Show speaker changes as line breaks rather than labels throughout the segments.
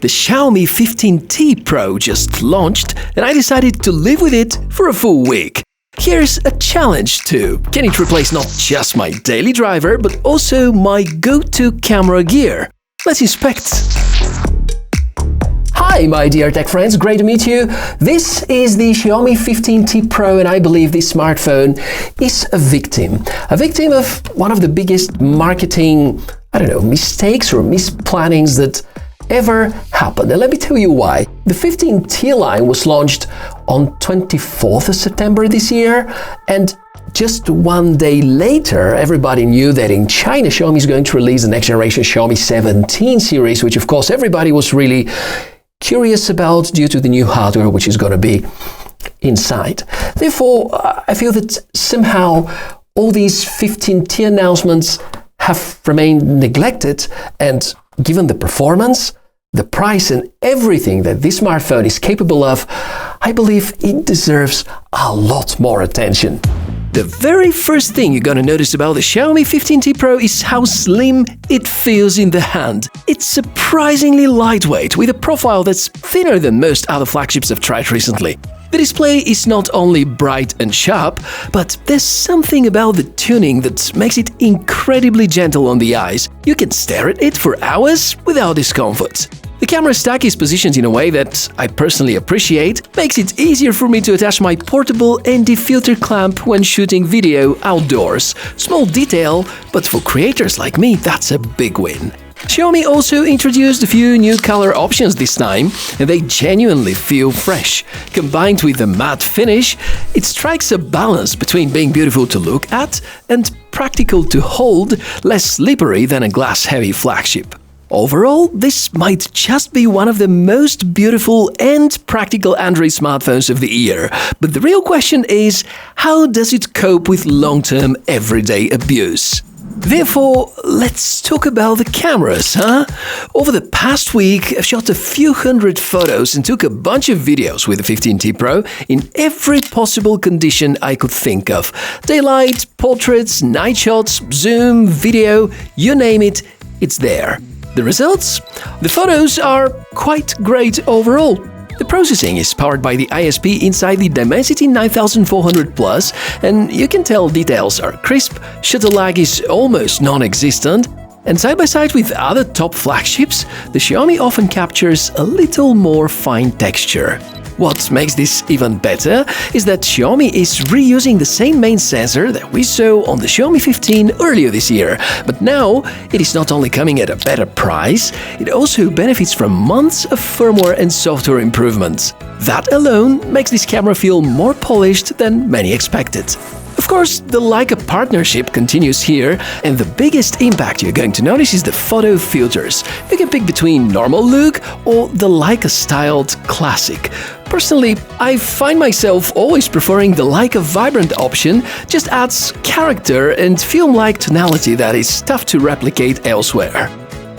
The Xiaomi 15T Pro just launched, and I decided to live with it for a full week. Here's a challenge too. Can it replace not just my daily driver, but also my go-to camera gear? Let's inspect. Hi, my dear tech friends, great to meet you. This is the Xiaomi 15T Pro, and I believe this smartphone is a victim of one of the biggest marketing, mistakes or misplannings that ever happened. And let me tell you why. The 15T line was launched on 24th of September this year, and just one day later, everybody knew that in China, Xiaomi is going to release the next generation Xiaomi 17 series, which of course everybody was really curious about due to the new hardware which is going to be inside. Therefore, I feel that somehow all these 15T announcements have remained neglected, and given the performance, the price and everything that this smartphone is capable of, I believe it deserves a lot more attention. The very first thing you're gonna notice about the Xiaomi 15T Pro is how slim it feels in the hand. It's surprisingly lightweight, with a profile that's thinner than most other flagships I've tried recently. The display is not only bright and sharp, but there's something about the tuning that makes it incredibly gentle on the eyes. You can stare at it for hours without discomfort. The camera stack is positioned in a way that I personally appreciate, makes it easier for me to attach my portable ND filter clamp when shooting video outdoors. Small detail, but for creators like me, that's a big win. Xiaomi also introduced a few new color options this time, and they genuinely feel fresh. Combined with the matte finish, it strikes a balance between being beautiful to look at and practical to hold, less slippery than a glass-heavy flagship. Overall, this might just be one of the most beautiful and practical Android smartphones of the year. But the real question is, how does it cope with long-term everyday abuse? Therefore, let's talk about the cameras, huh? Over the past week, I've shot a few hundred photos and took a bunch of videos with the 15T Pro in every possible condition I could think of. Daylight, portraits, night shots, zoom, video, you name it, it's there. The results? The photos are quite great overall. The processing is powered by the ISP inside the Dimensity 9400 Plus, and you can tell details are crisp, shutter lag is almost non-existent, and side by side with other top flagships, the Xiaomi often captures a little more fine texture. What makes this even better is that Xiaomi is reusing the same main sensor that we saw on the Xiaomi 15 earlier this year, but now it is not only coming at a better price, it also benefits from months of firmware and software improvements. That alone makes this camera feel more polished than many expected. Of course, the Leica partnership continues here, and the biggest impact you're going to notice is the photo filters. You can pick between normal look or the Leica-styled classic. Personally, I find myself always preferring the Leica Vibrant option, just adds character and film-like tonality that is tough to replicate elsewhere.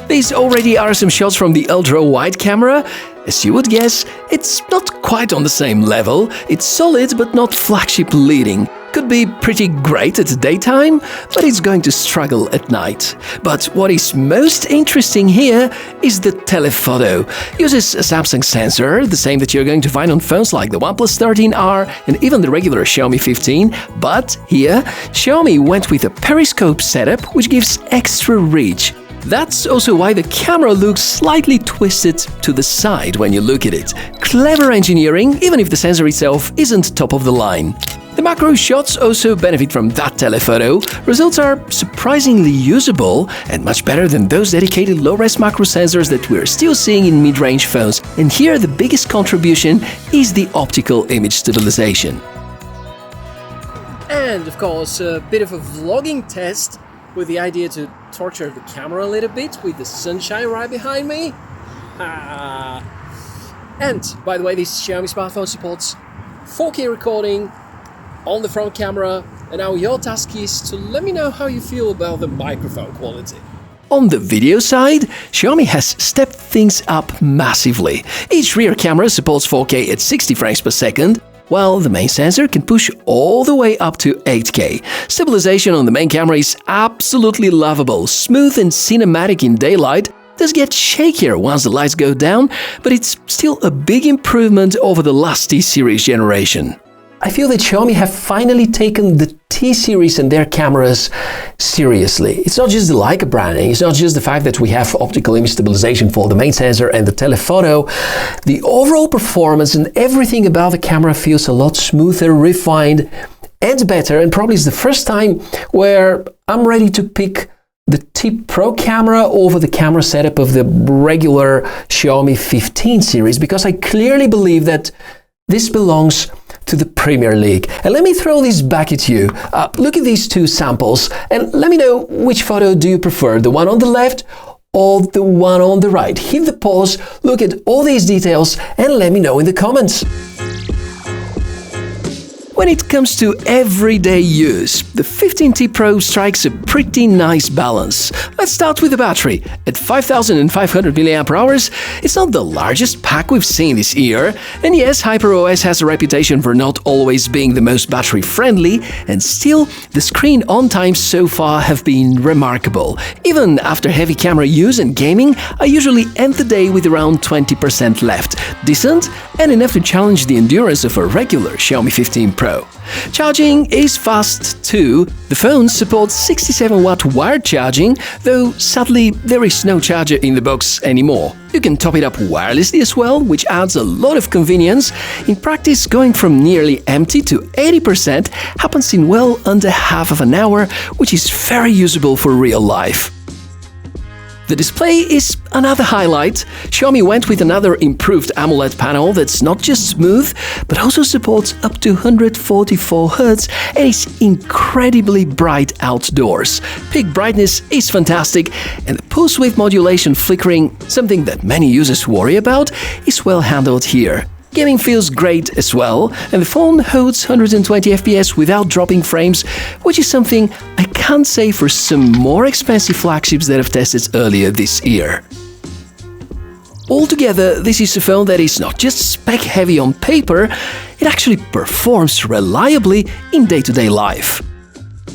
These already are some shots from the ultra-wide camera. As you would guess, it's not quite on the same level, it's solid but not flagship leading. Could be pretty great at daytime, but it's going to struggle at night. But what is most interesting here is the telephoto. Uses a Samsung sensor, the same that you're going to find on phones like the OnePlus 13R and even the regular Xiaomi 15, but here, Xiaomi went with a periscope setup which gives extra reach. That's also why the camera looks slightly twisted to the side when you look at it. Clever engineering, even if the sensor itself isn't top of the line. The macro shots also benefit from that telephoto. Results are surprisingly usable and much better than those dedicated low-res macro sensors that we're still seeing in mid-range phones. And here the biggest contribution is the optical image stabilization. And of course, a bit of a vlogging test with the idea to torture the camera a little bit with the sunshine right behind me. And by the way, this Xiaomi smartphone supports 4K recording on the front camera, and now your task is to let me know how you feel about the microphone quality. On the video side, Xiaomi has stepped things up massively. Each rear camera supports 4K at 60 frames per second, while the main sensor can push all the way up to 8K. Stabilization on the main camera is absolutely lovable, smooth and cinematic in daylight, does get shakier once the lights go down, but it's still a big improvement over the last T-series generation. I feel that Xiaomi have finally taken the T-series and their cameras seriously. It's not just the Leica branding, it's not just the fact that we have optical image stabilization for the main sensor and the telephoto. The overall performance and everything about the camera feels a lot smoother, refined, and better, and probably is the first time where I'm ready to pick the T Pro camera over the camera setup of the regular Xiaomi 15 series, because I clearly believe that this belongs to the Premier League. And let me throw this back at you. Look at these two samples and let me know which photo do you prefer, the one on the left or the one on the right. Hit the pause, look at all these details and let me know in the comments. When it comes to everyday use, the 15T Pro strikes a pretty nice balance. Let's start with the battery. At 5,500 mAh, it's not the largest pack we've seen this year. And yes, HyperOS has a reputation for not always being the most battery-friendly, and still, the screen on times so far have been remarkable. Even after heavy camera use and gaming, I usually end the day with around 20% left. Decent and enough to challenge the endurance of a regular Xiaomi 15 Pro. Charging is fast too. The phone supports 67-watt wired charging, though sadly there is no charger in the box anymore. You can top it up wirelessly as well, which adds a lot of convenience. In practice, going from nearly empty to 80% happens in well under half of an hour, which is very usable for real life. The display is another highlight. Xiaomi went with another improved AMOLED panel that's not just smooth, but also supports up to 144 Hz and is incredibly bright outdoors. Peak brightness is fantastic, and the pulse width modulation flickering, something that many users worry about, is well handled here. Gaming feels great as well, and the phone holds 120 FPS without dropping frames, which is something I can't say for some more expensive flagships that I've tested earlier this year. Altogether, this is a phone that is not just spec-heavy on paper, it actually performs reliably in day-to-day life.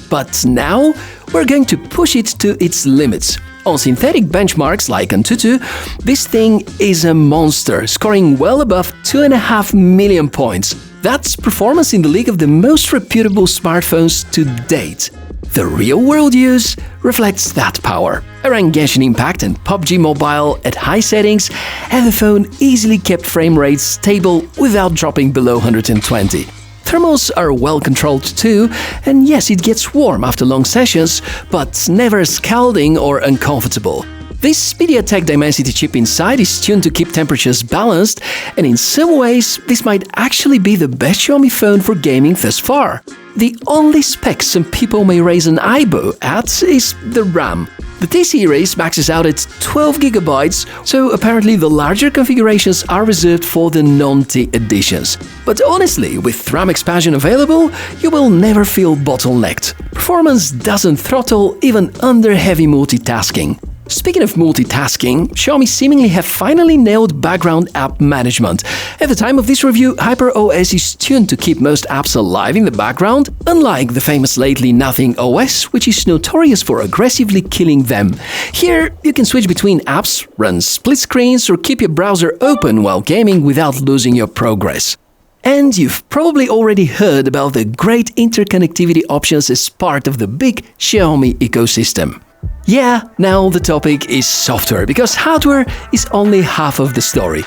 But now, we're going to push it to its limits. On synthetic benchmarks like Antutu, this thing is a monster, scoring well above 2.5 million points. That's performance in the league of the most reputable smartphones to date. The real-world use reflects that power. Around Genshin Impact and PUBG Mobile at high settings, and the phone easily kept frame rates stable without dropping below 120. Thermals are well controlled too, and yes, it gets warm after long sessions, but never scalding or uncomfortable. This MediaTek Dimensity chip inside is tuned to keep temperatures balanced, and in some ways, this might actually be the best Xiaomi phone for gaming thus far. The only spec some people may raise an eyebrow at is the RAM. The T-series maxes out at 12GB, so apparently the larger configurations are reserved for the non-T editions. But honestly, with RAM expansion available, you will never feel bottlenecked. Performance doesn't throttle even under heavy multitasking. Speaking of multitasking, Xiaomi seemingly have finally nailed background app management. At the time of this review, HyperOS is tuned to keep most apps alive in the background, unlike the famous lately Nothing OS, which is notorious for aggressively killing them. Here, you can switch between apps, run split screens, or keep your browser open while gaming without losing your progress. And you've probably already heard about the great interconnectivity options as part of the big Xiaomi ecosystem. Yeah, now the topic is software, because hardware is only half of the story.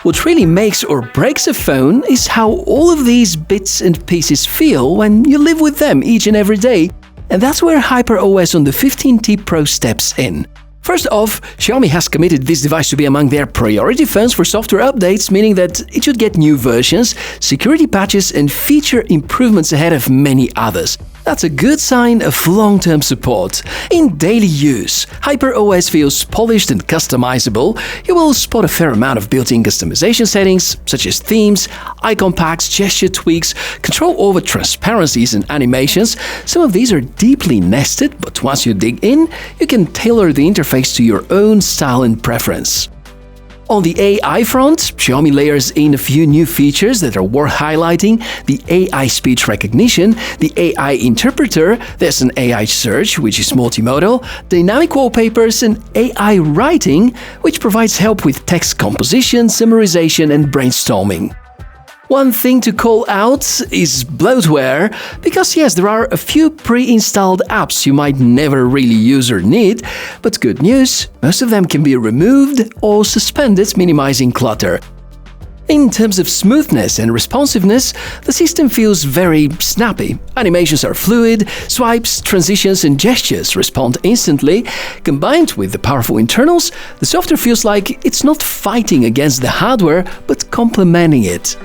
What really makes or breaks a phone is how all of these bits and pieces feel when you live with them each and every day, and that's where HyperOS on the 15T Pro steps in. First off, Xiaomi has committed this device to be among their priority phones for software updates, meaning that it should get new versions, security patches and feature improvements ahead of many others. That's a good sign of long-term support. In daily use, HyperOS feels polished and customizable. You will spot a fair amount of built-in customization settings, such as themes, icon packs, gesture tweaks, control over transparencies and animations. Some of these are deeply nested, but once you dig in, you can tailor the interface to your own style and preference. On the AI front, Xiaomi layers in a few new features that are worth highlighting: the AI speech recognition, the AI interpreter, there's an AI search, which is multimodal, dynamic wallpapers, and AI writing, which provides help with text composition, summarization, and brainstorming. One thing to call out is bloatware, because yes, there are a few pre-installed apps you might never really use or need, but good news, most of them can be removed or suspended, minimizing clutter. In terms of smoothness and responsiveness, the system feels very snappy. Animations are fluid, swipes, transitions, and gestures respond instantly. Combined with the powerful internals, the software feels like it's not fighting against the hardware, but complementing it.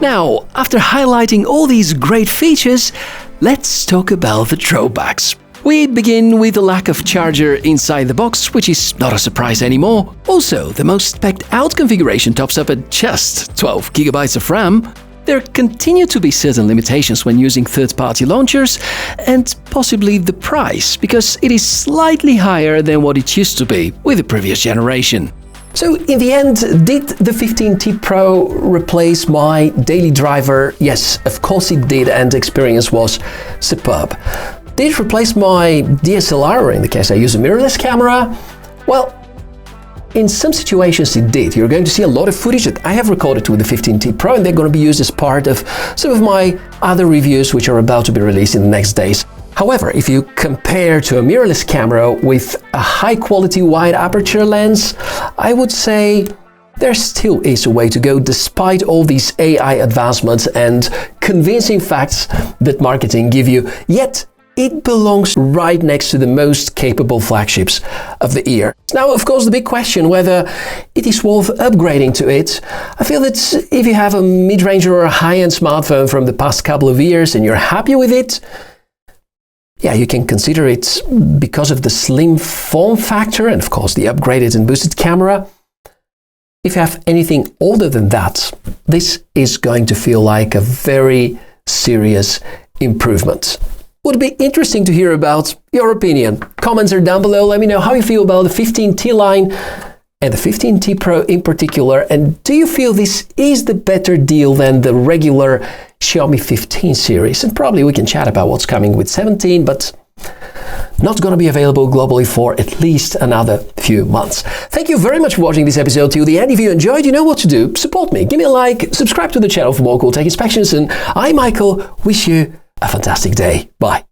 Now, after highlighting all these great features, let's talk about the drawbacks. We begin with the lack of charger inside the box, which is not a surprise anymore. Also, the most spec'd-out configuration tops up at just 12 GB of RAM. There continue to be certain limitations when using third-party launchers, and possibly the price, because it is slightly higher than what it used to be with the previous generation. So, in the end, did the 15T Pro replace my daily driver? Yes, of course it did, and the experience was superb. Did it replace my DSLR, or in the case I use a mirrorless camera? Well, in some situations it did. You're going to see a lot of footage that I have recorded with the 15T Pro, and they're going to be used as part of some of my other reviews which are about to be released in the next days. However, if you compare to a mirrorless camera with a high-quality wide aperture lens, I would say there still is a way to go despite all these AI advancements and convincing facts that marketing give you. Yet, it belongs right next to the most capable flagships of the year. Now, of course, the big question whether it is worth upgrading to it. I feel that if you have a mid-range or a high-end smartphone from the past couple of years and you're happy with it, yeah, you can consider it because of the slim form factor and, of course, the upgraded and boosted camera. If you have anything older than that, this is going to feel like a very serious improvement. Would be interesting to hear about your opinion. Comments are down below. Let me know how you feel about the 15T line and the 15T Pro in particular. And do you feel this is the better deal than the regular Xiaomi 15 series? And probably we can chat about what's coming with 17, but not going to be available globally for at least another few months. Thank you very much for watching this episode till the end. If you enjoyed, you know what to do. Support me, give me a like, subscribe to the channel for more cool tech inspections, and I, Michael, wish you a fantastic day. Bye.